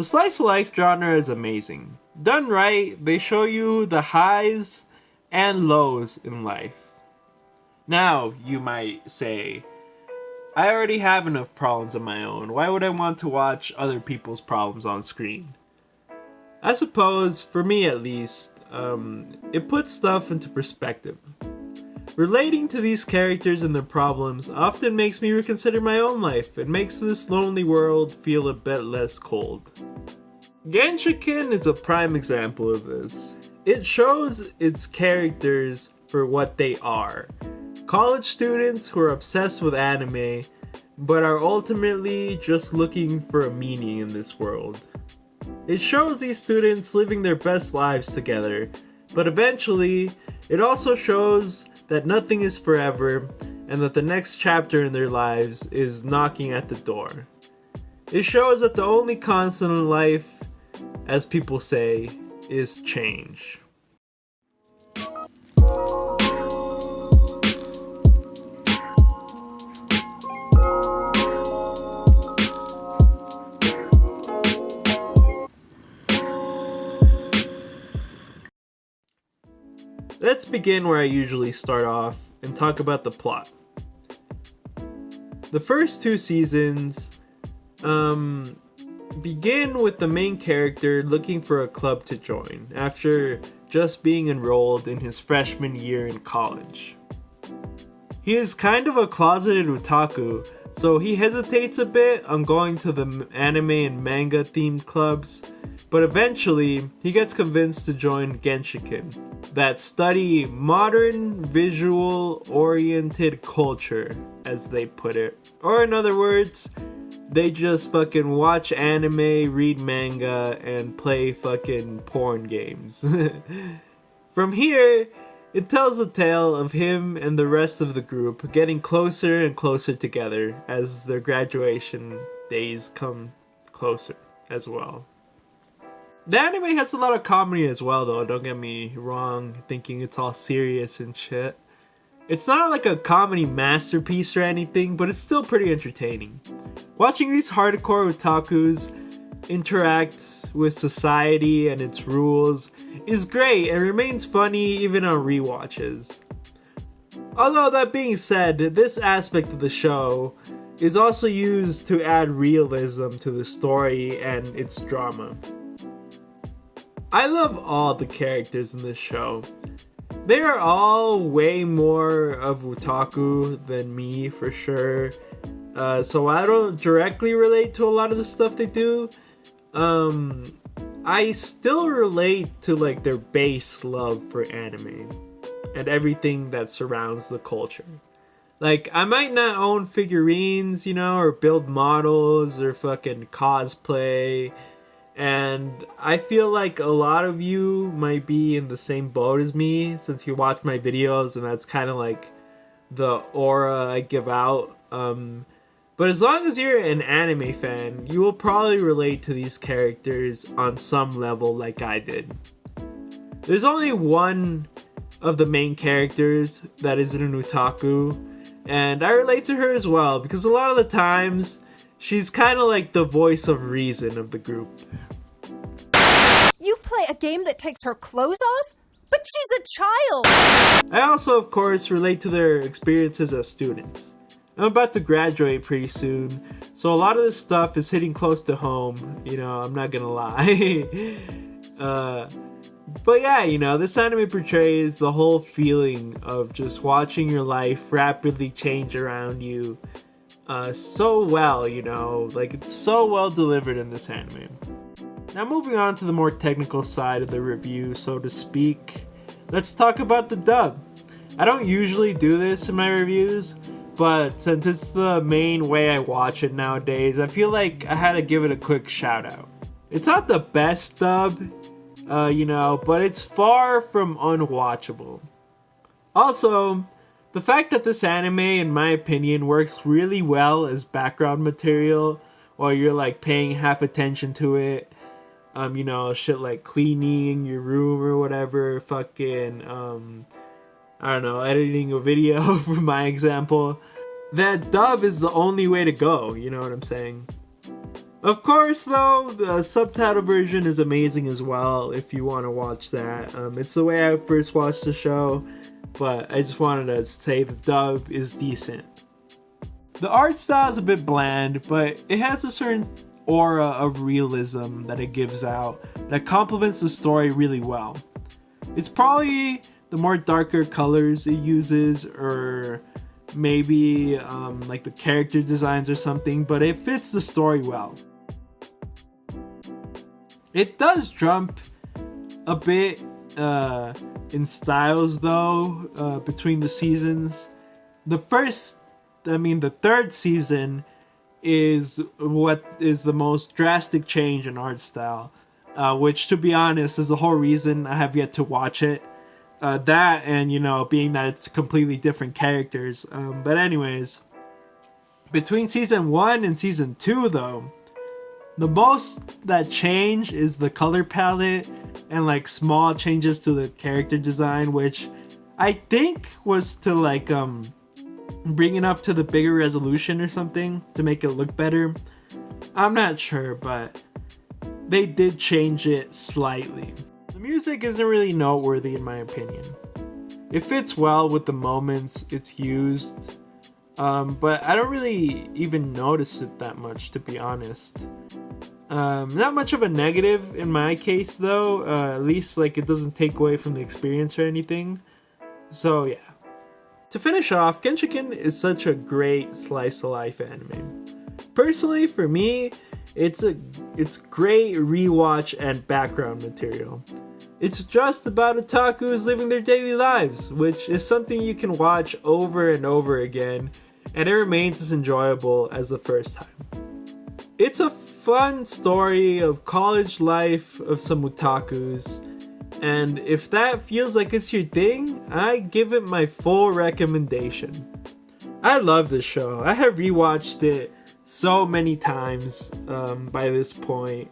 The slice of life genre is amazing. Done right, they show you the highs and lows in life. Now, you might say, I already have enough problems of my own. Why would I want to watch other people's problems on screen? I suppose, for me at least, it puts stuff into perspective. Relating to these characters and their problems often makes me reconsider my own life and makes this lonely world feel a bit less cold. Genshiken is a prime example of this. It shows its characters for what they are. College students who are obsessed with anime, but are ultimately just looking for a meaning in this world. It shows these students living their best lives together, but eventually, it also shows that nothing is forever and that the next chapter in their lives is knocking at the door. It shows that the only constant in life, as people say, is change. Let's begin where I usually start off and talk about the plot. The first two seasons begin with the main character looking for a club to join after just being enrolled in his freshman year in college. He is kind of a closeted otaku, so he hesitates a bit on going to the anime and manga themed clubs, but eventually he gets convinced to join Genshiken, that study modern visual oriented culture, as they put it. Or in other words, they just fucking watch anime, read manga, and play fucking porn games. From here, it tells a tale of him and the rest of the group getting closer and closer together as their graduation days come closer as well. The anime has a lot of comedy as well, though, don't get me wrong, thinking it's all serious and shit. It's not like a comedy masterpiece or anything, but it's still pretty entertaining. Watching these hardcore otakus interact with society and its rules is great and remains funny even on rewatches. Although that being said, this aspect of the show is also used to add realism to the story and its drama. I love all the characters in this show. They are all way more of otaku than me, for sure. So I don't directly relate to a lot of the stuff they do. I still relate to like their base love for anime and everything that surrounds the culture. Like, I might not own figurines, or build models or fucking cosplay. And I feel like a lot of you might be in the same boat as me since you watch my videos, and that's kind of like the aura I give out. But as long as you're an anime fan, you will probably relate to these characters on some level like I did. There's only one of the main characters that isn't an otaku, and I relate to her as well because a lot of the times she's kind of like the voice of reason of the group. You play a game that takes her clothes off? But she's a child! I also, of course, relate to their experiences as students. I'm about to graduate pretty soon, so a lot of this stuff is hitting close to home, I'm not gonna lie. But yeah, this anime portrays the whole feeling of just watching your life rapidly change around you. So well, like it's so well delivered in this anime. Now moving on to the more technical side of the review, so to speak, let's talk about the dub. I don't usually do this in my reviews, but since it's the main way I watch it nowadays, I feel like I had to give it a quick shout out. It's not the best dub, but it's far from unwatchable. Also, the fact that this anime, in my opinion, works really well as background material while you're like paying half attention to it. Shit like cleaning your room or whatever, fucking, editing a video for my example. That dub is the only way to go, you know what I'm saying? Of course, though, the subtitle version is amazing as well if you want to watch that. It's the way I first watched the show, but I just wanted to say the dub is decent. The art style is a bit bland, but it has a certain aura of realism that it gives out that complements the story really well. It's probably the more darker colors it uses, or maybe like the character designs or something, but it fits the story well. It does jump a bit in styles though between the seasons. The third season is what is the most drastic change in art style, which, to be honest, is the whole reason I have yet to watch it. That and, being that it's completely different characters. But anyways, between season 1 and season 2 though, the most that change is the color palette and like small changes to the character design, which I think was to like bring it up to the bigger resolution or something to make it look better. I'm not sure, but they did change it slightly. The music isn't really noteworthy in my opinion. It fits well with the moments it's used, but I don't really even notice it that much, to be honest. Not much of a negative in my case though, at least like it doesn't take away from the experience or anything. So yeah. To finish off, Genshiken is such a great slice of life anime. Personally, for me, it's great rewatch and background material. It's just about otakus living their daily lives, which is something you can watch over and over again, and it remains as enjoyable as the first time. It's a fun story of college life of some otakus, and if that feels like it's your thing, I give it my full recommendation. I love this show. I have rewatched it so many times by this point,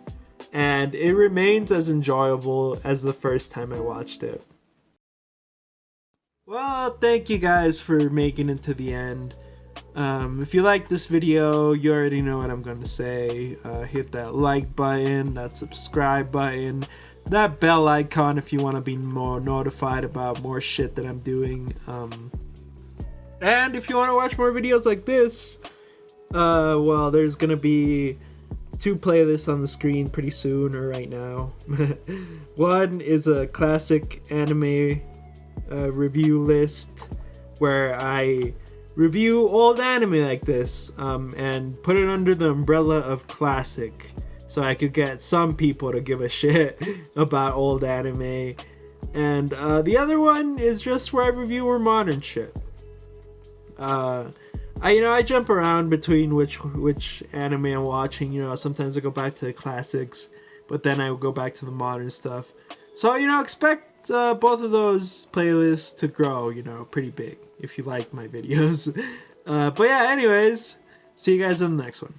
and it remains as enjoyable as the first time I watched it. Well, thank you guys for making it to the end. If you like this video, you already know what I'm going to say. Hit that like button, that subscribe button, that bell icon if you want to be more notified about more shit that I'm doing. And if you want to watch more videos like this, well, there's going to be 2 playlists on the screen pretty soon, or right now. One is a classic anime review list where I review old anime like this and put it under the umbrella of classic, so I could get some people to give a shit about old anime. And the other one is just where I review more modern shit. I jump around between which anime I'm watching. Sometimes I go back to the classics, but then I will go back to the modern stuff. So expect both of those playlists to grow pretty big if you like my videos. But yeah, anyways, see you guys in the next one.